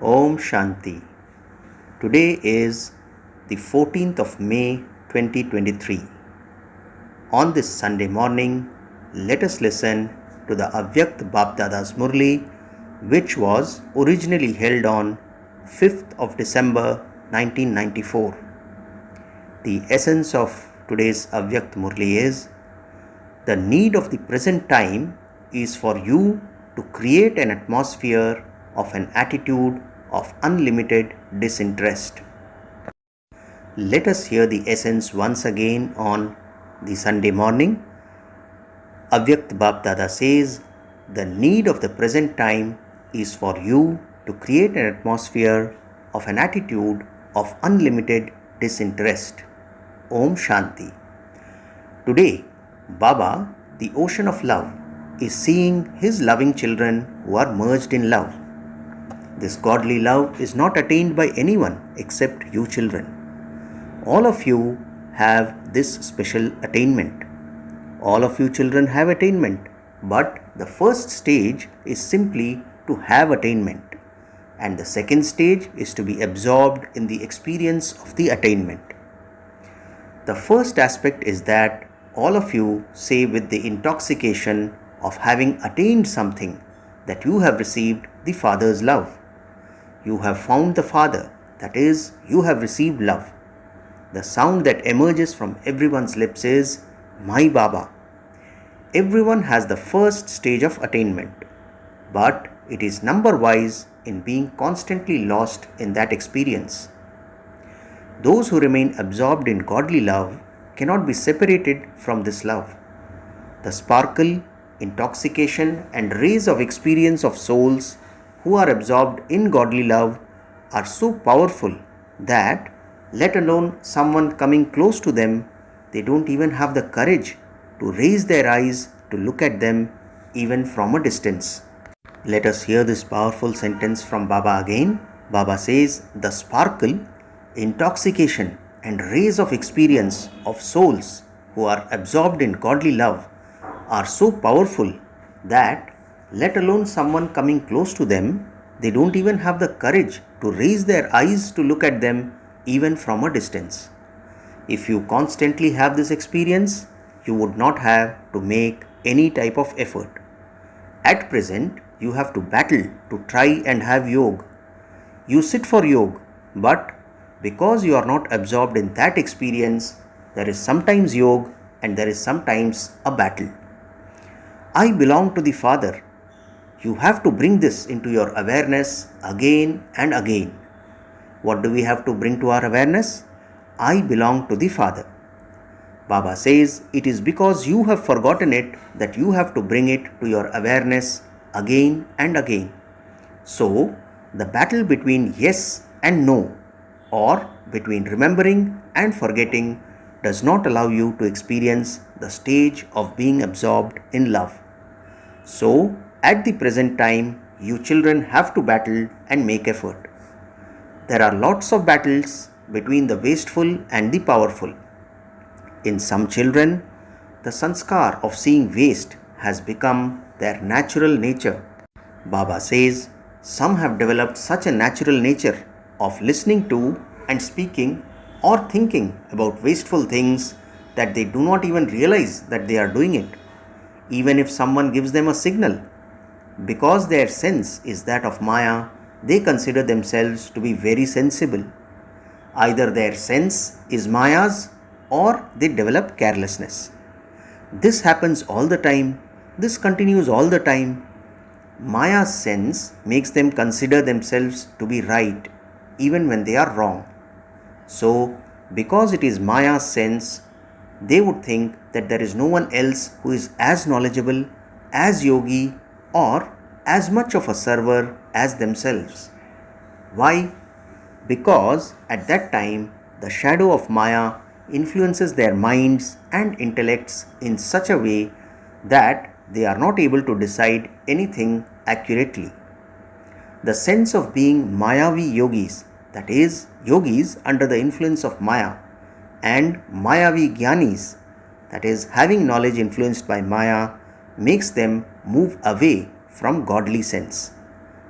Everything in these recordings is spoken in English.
Om Shanti. Today is the 14th of May 2023. On this Sunday morning, let us listen to the Avyakta Bapdada's Murli, which was originally held on 5th of December 1994. The essence of today's Avyakta Murli is: the need of the present time is for you to create an atmosphere of an attitude of unlimited disinterest. Let us hear the essence once again on the Sunday morning. Avyakta Bapdada says, the need of the present time is for you to create an atmosphere of an attitude of unlimited disinterest. Om Shanti. Today, Baba, the ocean of love, is seeing his loving children who are merged in love. This godly love is not attained by anyone except you children. All of you have this special attainment. All of you children have attainment, but the first stage is simply to have attainment, and the second stage is to be absorbed in the experience of the attainment. The first aspect is that all of you say with the intoxication of having attained something that you have received the Father's love. You have found the Father, that is, you have received love. The sound that emerges from everyone's lips is, My Baba. Everyone has the first stage of attainment, but it is number-wise in being constantly lost in that experience. Those who remain absorbed in godly love cannot be separated from this love. The sparkle, intoxication and rays of experience of souls who are absorbed in godly love are so powerful that, let alone someone coming close to them, they don't even have the courage to raise their eyes to look at them even from a distance. Let us hear this powerful sentence from Baba again. Baba says, the sparkle, intoxication and rays of experience of souls who are absorbed in godly love are so powerful that, let alone someone coming close to them, they don't even have the courage to raise their eyes to look at them even from a distance. If you constantly have this experience, you would not have to make any type of effort. At present, you have to battle to try and have yoga. You sit for yoga, but because you are not absorbed in that experience, there is sometimes yoga and there is sometimes a battle. I belong to the Father. You have to bring this into your awareness again and again. What do we have to bring to our awareness? I belong to the Father. Baba says it is because you have forgotten it that you have to bring it to your awareness again and again. So, the battle between yes and no, or between remembering and forgetting, does not allow you to experience the stage of being absorbed in love. So, at the present time, you children have to battle and make effort. There are lots of battles between the wasteful and the powerful. In some children, the sanskar of seeing waste has become their natural nature. Baba says, some have developed such a natural nature of listening to and speaking or thinking about wasteful things that they do not even realize that they are doing it, even if someone gives them a signal. Because their sense is that of Maya, they consider themselves to be very sensible. Either their sense is Maya's or they develop carelessness. This happens all the time. This continues all the time. Maya's sense makes them consider themselves to be right even when they are wrong. So, because it is Maya's sense, they would think that there is no one else who is as knowledgeable, as yogi, or as much of a server as themselves. Why? Because at that time, the shadow of Maya influences their minds and intellects in such a way that they are not able to decide anything accurately. The sense of being Mayavi yogis, that is, yogis under the influence of Maya, and Mayavi Gyanis, that is, having knowledge influenced by Maya, makes them move away from godly sense.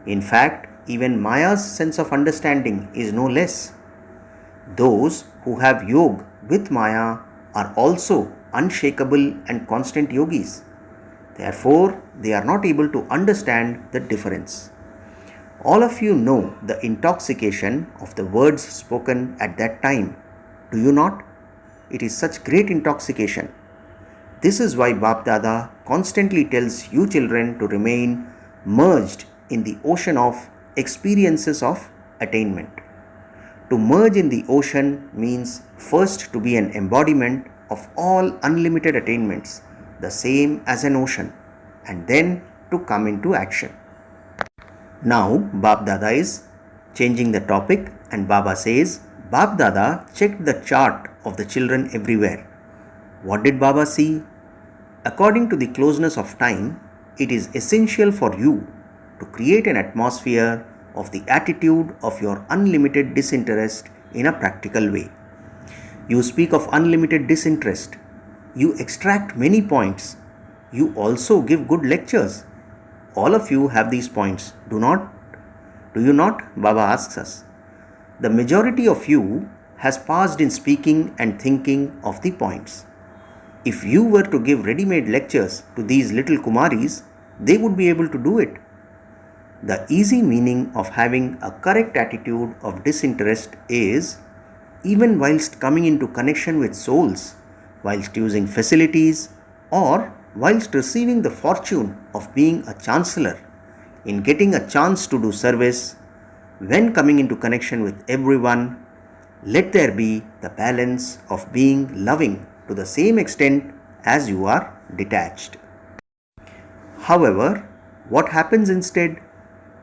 In fact, even Maya's sense of understanding is no less. Those who have yoga with Maya are also unshakable and constant yogis. Therefore, they are not able to understand the difference. All of you know the intoxication of the words spoken at that time. Do you not? It is such great intoxication. This is why Bap Dada constantly tells you children to remain merged in the ocean of experiences of attainment. To merge in the ocean means first to be an embodiment of all unlimited attainments, the same as an ocean, and then to come into action. Now, Bap Dada is changing the topic, and Baba says, Bap Dada checked the chart of the children everywhere. What did Baba see? According to the closeness of time, it is essential for you to create an atmosphere of the attitude of your unlimited disinterest in a practical way. You speak of unlimited disinterest. You extract many points. You also give good lectures. All of you have these points, do you not? Baba asks us. The majority of you has passed in speaking and thinking of the points. If you were to give ready-made lectures to these little Kumaris, they would be able to do it. The easy meaning of having a correct attitude of disinterest is, even whilst coming into connection with souls, whilst using facilities, or whilst receiving the fortune of being a chancellor, in getting a chance to do service, when coming into connection with everyone, let there be the balance of being loving to the same extent as you are detached. However, what happens instead?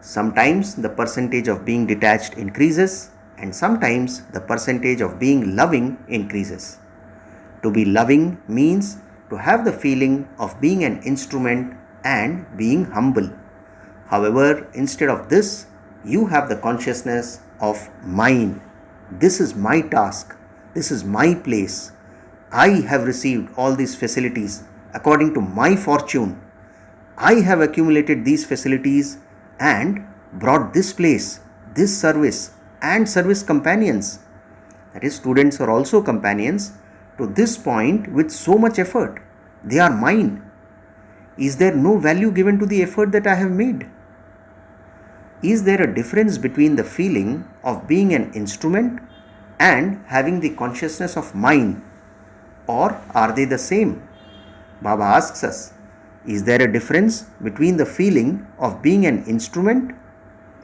Sometimes the percentage of being detached increases, and sometimes the percentage of being loving increases. To be loving means to have the feeling of being an instrument and being humble. However, instead of this, you have the consciousness of mine. This is my task. This is my place. I have received all these facilities according to my fortune. I have accumulated these facilities and brought this place, this service, and service companions, that is, students are also companions, to this point with so much effort. They are mine. Is there no value given to the effort that I have made? Is there a difference between the feeling of being an instrument and having the consciousness of mine, or are they the same? Baba asks us, is there a difference between the feeling of being an instrument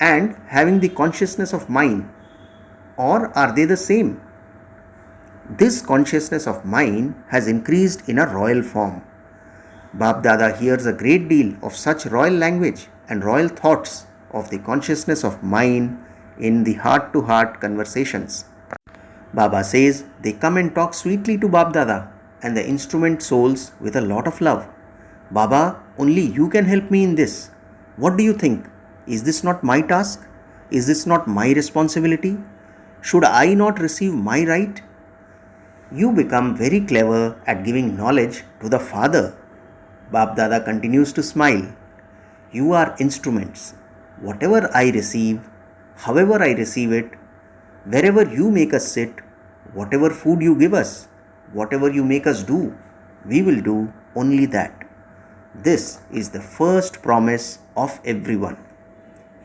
and having the consciousness of mine, or are they the same? This consciousness of mine has increased in a royal form. Bap Dada hears a great deal of such royal language and royal thoughts of the consciousness of mine in the heart-to-heart conversations. Baba says they come and talk sweetly to Bap Dada and the instrument souls with a lot of love. Baba, only you can help me in this. What do you think? Is this not my task? Is this not my responsibility? Should I not receive my right? You become very clever at giving knowledge to the Father. Bap Dada continues to smile. You are instruments. Whatever I receive, however I receive it, wherever you make us sit, whatever food you give us, whatever you make us do, we will do only that. This is the first promise of everyone.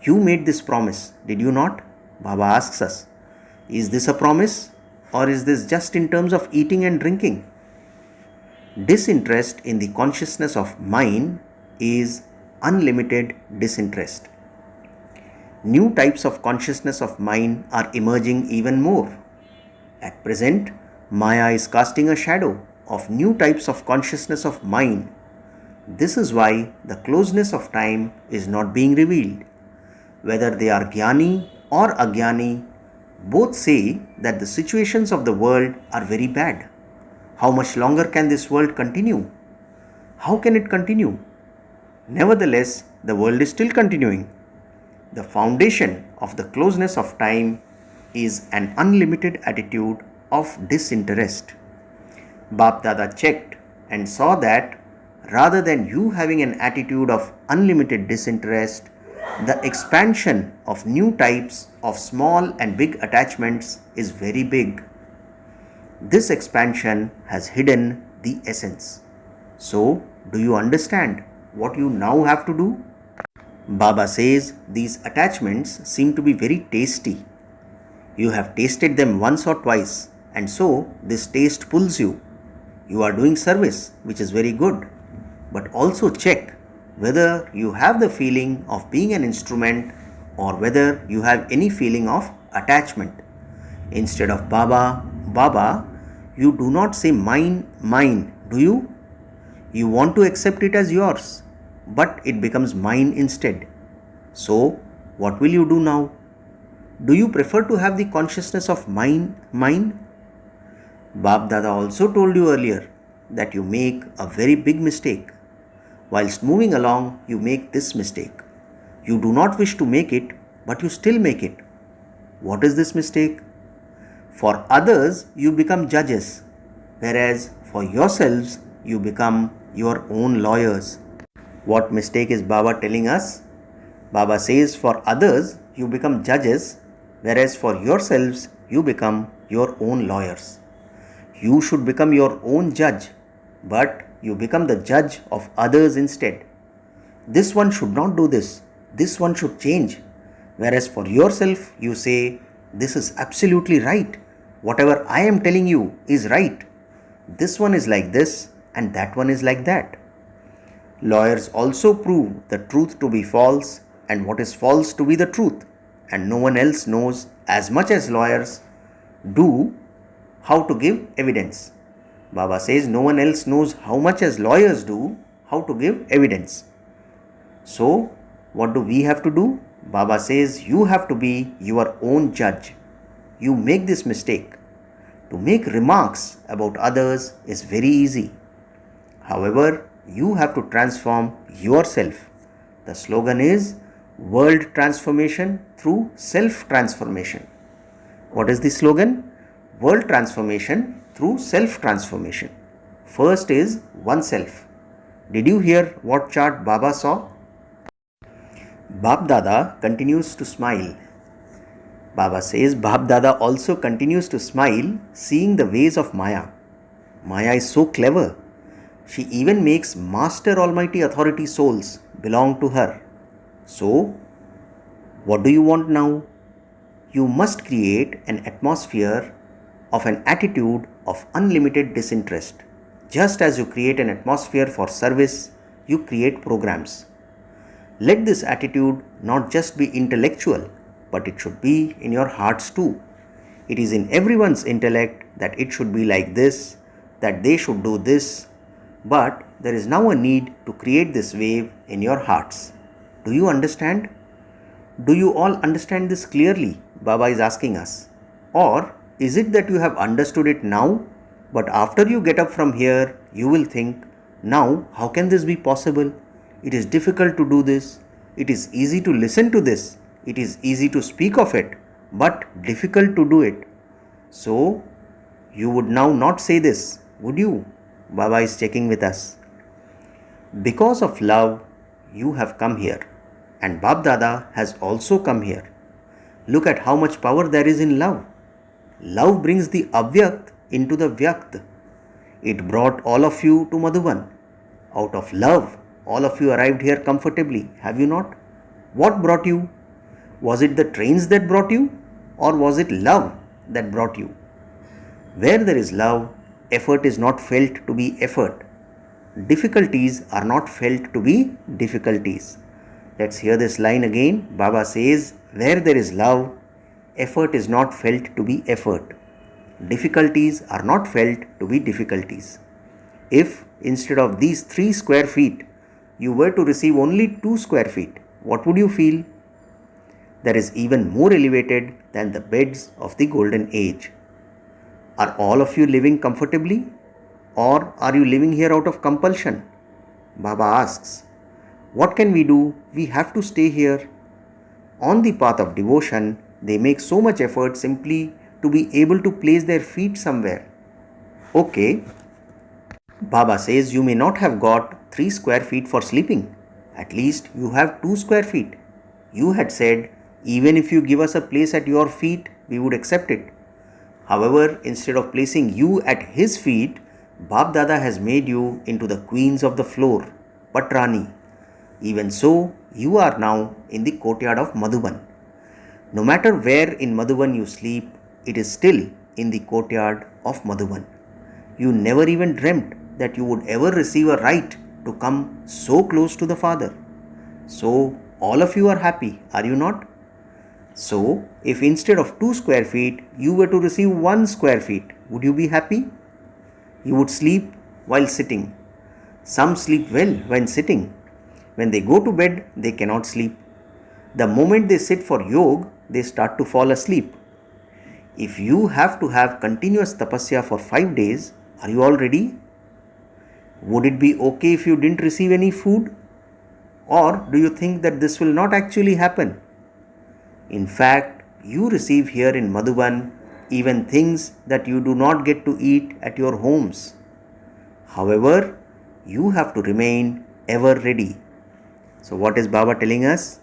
You made this promise, did you not? Baba asks us. Is this a promise, or is this just in terms of eating and drinking? Disinterest in the consciousness of mine is unlimited disinterest. New types of consciousness of mine are emerging even more. At present, Maya is casting a shadow of new types of consciousness of mine. This is why the closeness of time is not being revealed. Whether they are Jnani or Agyani, both say that the situations of the world are very bad. How much longer can this world continue? How can it continue? Nevertheless, the world is still continuing. The foundation of the closeness of time is an unlimited attitude of disinterest. Bap Dada checked and saw that rather than you having an attitude of unlimited disinterest, The expansion of new types of small and big attachments is very big. This expansion has hidden the essence. So, do you understand what you now have to do? Baba says these attachments seem to be very tasty. You have tasted them once or twice, and so this taste pulls you. You are doing service, which is very good. But also check whether you have the feeling of being an instrument or whether you have any feeling of attachment. Instead of Baba, Baba, you do not say mine, mine, do you? You want to accept it as yours, but it becomes mine instead. So, what will you do now? Do you prefer to have the consciousness of mine, mine? Bab Dada also told you earlier that you make a very big mistake. Whilst moving along, you make this mistake. You do not wish to make it, but you still make it. What is this mistake? For others, you become judges, whereas for yourselves, you become your own lawyers. What mistake is Baba telling us? Baba says for others, you become judges, whereas for yourselves, you become your own lawyers. You should become your own judge, but you become the judge of others instead. This one should not do this. This one should change. Whereas for yourself, you say, this is absolutely right. Whatever I am telling you is right. This one is like this and that one is like that. Lawyers also prove the truth to be false and what is false to be the truth. And no one else knows as much as lawyers do how to give evidence. Baba says no one else knows how much as lawyers do how to give evidence. So, what do we have to do? Baba says you have to be your own judge. You make this mistake. To make remarks about others is very easy. However, you have to transform yourself. The slogan is World Transformation through Self-Transformation. What is the slogan? World Transformation through Self-Transformation. First is oneself. Did you hear what chart Baba saw? Bab Dada continues to smile. Baba says Bab Dada also continues to smile seeing the ways of Maya. Maya is so clever. She even makes Master Almighty Authority souls belong to her. So, what do you want now? You must create an atmosphere of an attitude of unlimited disinterest. Just as you create an atmosphere for service, you create programs. Let this attitude not just be intellectual, but it should be in your hearts too. It is in everyone's intellect that it should be like this, that they should do this, but there is now a need to create this wave in your hearts. Do you understand? Do you all understand this clearly? Baba is asking us. Or is it that you have understood it now, but after you get up from here, you will think, now how can this be possible? It is difficult to do this. It is easy to listen to this. It is easy to speak of it, but difficult to do it. So, you would now not say this, would you? Baba is checking with us. Because of love, you have come here, and Bab Dada has also come here. Look at how much power there is in love. Love brings the Avyakta into the Vyakta. It brought all of you to Madhuban. Out of love, all of you arrived here comfortably, have you not? What brought you? Was it the trains that brought you, or was it love that brought you? Where there is love, effort is not felt to be effort. Difficulties are not felt to be difficulties. Let's hear this line again. Baba says, where there is love, effort is not felt to be effort. Difficulties are not felt to be difficulties. If instead of these 3 square feet, you were to receive only 2 square feet, what would you feel? That is even more elevated than the beds of the golden age. Are all of you living comfortably? Or are you living here out of compulsion? Baba asks, what can we do? We have to stay here. On the path of devotion, they make so much effort simply to be able to place their feet somewhere. Okay, Baba says you may not have got 3 square feet for sleeping. At least you have 2 square feet. you had said, even if you give us a place at your feet, we would accept it. However, instead of placing you at his feet, Bap Dada has made you into the queens of the floor, Patrani. Even so, you are now in the courtyard of Madhuban. No matter where in Madhuban you sleep, it is still in the courtyard of Madhuban. You never even dreamt that you would ever receive a right to come so close to the Father. So, all of you are happy, are you not? So, if instead of 2 square feet, you were to receive 1 square feet, would you be happy? You would sleep while sitting. Some sleep well when sitting. When they go to bed, they cannot sleep. The moment they sit for yoga, they start to fall asleep. If you have to have continuous tapasya for 5 days, are you all ready? Would it be okay if you didn't receive any food? Or do you think that this will not actually happen? In fact, you receive here in Madhuban even things that you do not get to eat at your homes. However, you have to remain ever ready. So what is Baba telling us?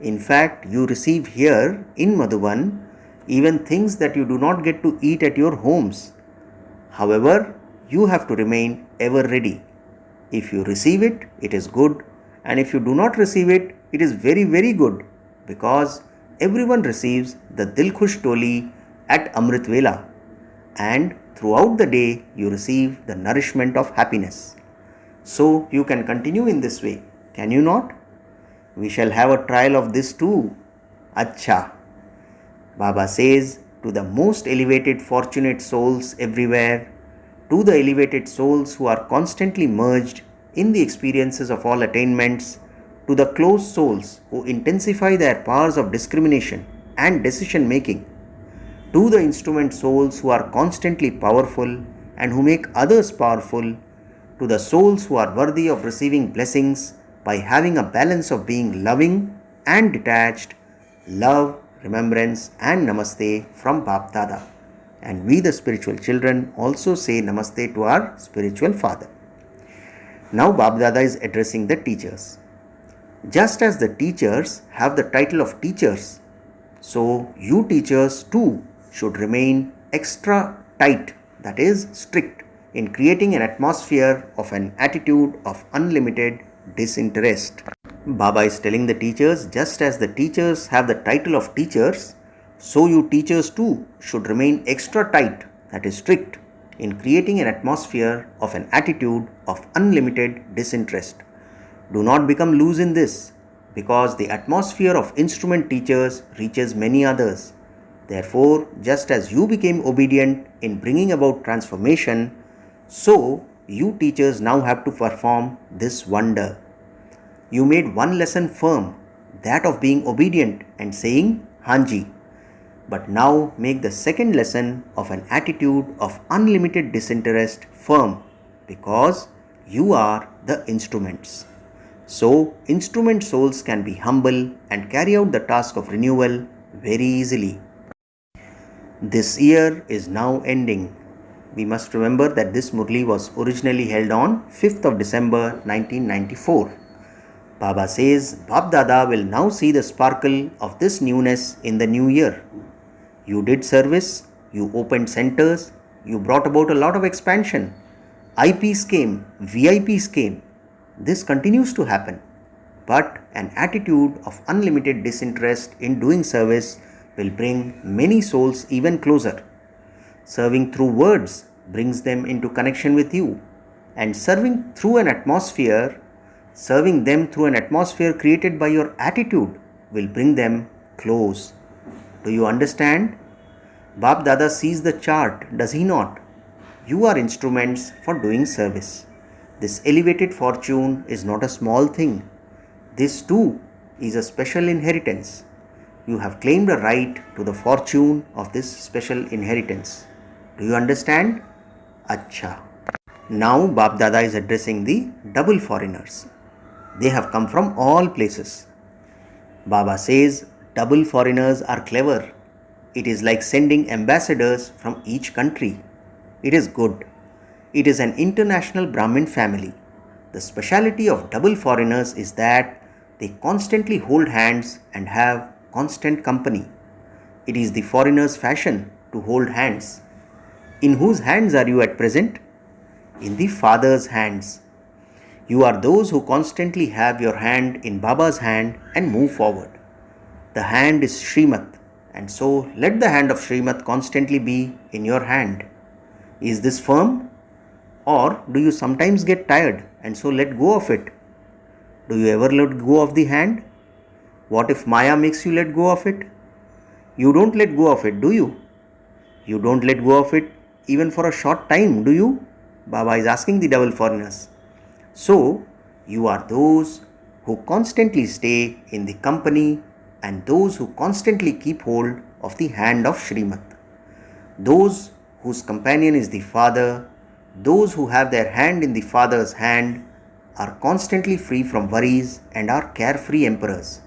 In fact, you receive here in Madhuban even things that you do not get to eat at your homes. However, you have to remain ever ready. If you receive it, it is good, and if you do not receive it, it is very, very good, because everyone receives the Dil Khush Toli at Amrit Vela, and throughout the day you receive the nourishment of happiness. So you can continue in this way, can you not? We shall have a trial of this too. Acha. Baba says, to the most elevated fortunate souls everywhere, to the elevated souls who are constantly merged in the experiences of all attainments, to the closed souls who intensify their powers of discrimination and decision making, to the instrument souls who are constantly powerful and who make others powerful, to the souls who are worthy of receiving blessings by having a balance of being loving and detached, love, remembrance and namaste from Bap Dada. And we the spiritual children also say namaste to our spiritual father. Now Bap Dada is addressing the teachers. Just as the teachers have the title of teachers, so you teachers too should remain extra tight, that is strict, in creating an atmosphere of an attitude of unlimited disinterest. Baba is telling the teachers, just as the teachers have the title of teachers, so you teachers too should remain extra tight, that is strict, in creating an atmosphere of an attitude of unlimited disinterest. Do not become loose in this, because the atmosphere of instrument teachers reaches many others. Therefore, just as you became obedient in bringing about transformation, so you teachers now have to perform this wonder. You made one lesson firm, that of being obedient and saying Hanji. But now make the second lesson of an attitude of unlimited disinterest firm, because you are the instruments. So, instrument souls can be humble and carry out the task of renewal very easily. This year is now ending. We must remember that this Murli was originally held on 5th of December 1994. Baba says Bap Dada will now see the sparkle of this newness in the new year. You did service, you opened centers, you brought about a lot of expansion. IPs came, VIPs came. This continues to happen. But an attitude of unlimited disinterest in doing service will bring many souls even closer. Serving through words brings them into connection with you, and serving them through an atmosphere created by your attitude will bring them close. Do you understand? Bap Dada sees the chart, does he not? You are instruments for doing service. This elevated fortune is not a small thing. This too is a special inheritance. You have claimed a right to the fortune of this special inheritance. Do you understand? Acha. Now Bap Dada is addressing the double foreigners. They have come from all places. Baba says double foreigners are clever. It is like sending ambassadors from each country. It is good. It is an international Brahmin family. The speciality of double foreigners is that They constantly hold hands and have constant company. It is the foreigner's fashion to hold hands. In whose hands are you at present? In the Father's hands. You are those who constantly have your hand in Baba's hand and move forward. The hand is Srimat, and so let the hand of Srimat constantly be in your hand. Is this firm? Or do you sometimes get tired and so let go of it? Do you ever let go of the hand? What if Maya makes you let go of it? You don't let go of it, do you? You don't let go of it even for a short time, do you? Baba is asking the double foreigners. So, you are those who constantly stay in the company and those who constantly keep hold of the hand of Srimat. Those whose companion is the Father, those who have their hand in the Father's hand, are constantly free from worries and are carefree emperors.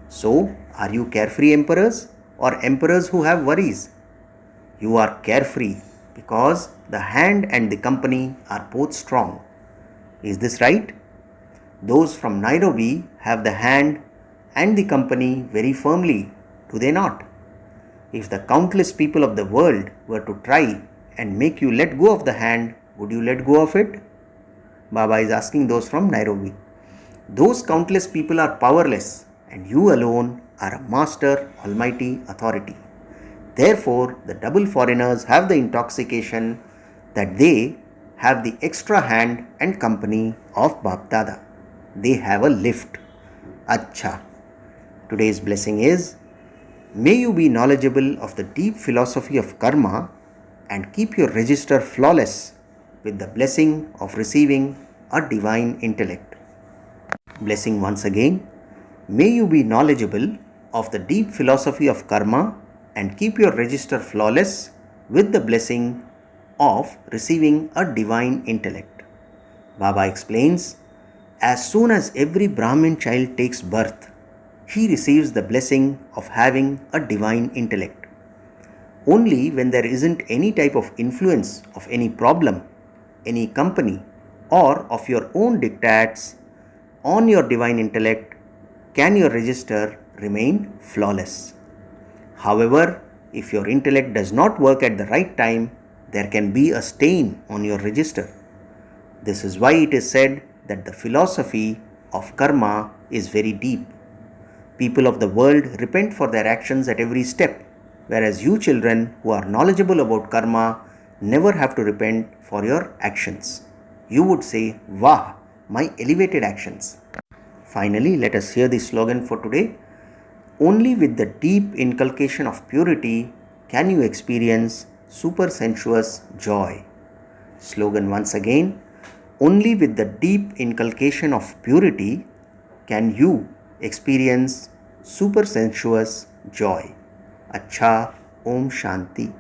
So, are you carefree emperors or emperors who have worries? You are carefree because the hand and the company are both strong. Is this right? Those from Nairobi have the hand and the company very firmly, do they not? If the countless people of the world were to try and make you let go of the hand, would you let go of it? Baba is asking those from Nairobi. Those countless people are powerless and you alone are a master, almighty authority. Therefore, the double foreigners have the intoxication that they have the extra hand and company of Bap Dada. They have a lift. Acha. Today's blessing is, may you be knowledgeable of the deep philosophy of karma and keep your register flawless with the blessing of receiving a divine intellect. Blessing once again. May you be knowledgeable of the deep philosophy of karma and keep your register flawless with the blessing of receiving a divine intellect. Baba explains, as soon as every Brahmin child takes birth, he receives the blessing of having a divine intellect. Only when there isn't any type of influence of any problem, any company, or of your own diktats on your divine intellect can your register remain flawless. However, if your intellect does not work at the right time, there can be a stain on your register. This is why it is said that the philosophy of karma is very deep. People of the world repent for their actions at every step, whereas you children who are knowledgeable about karma never have to repent for your actions. You would say, Wah, my elevated actions. Finally, let us hear the slogan for today. Only with the deep inculcation of purity can you experience super sensuous joy. Slogan once again. Only with the deep inculcation of purity can you experience super sensuous joy. Acha, Om Shanti.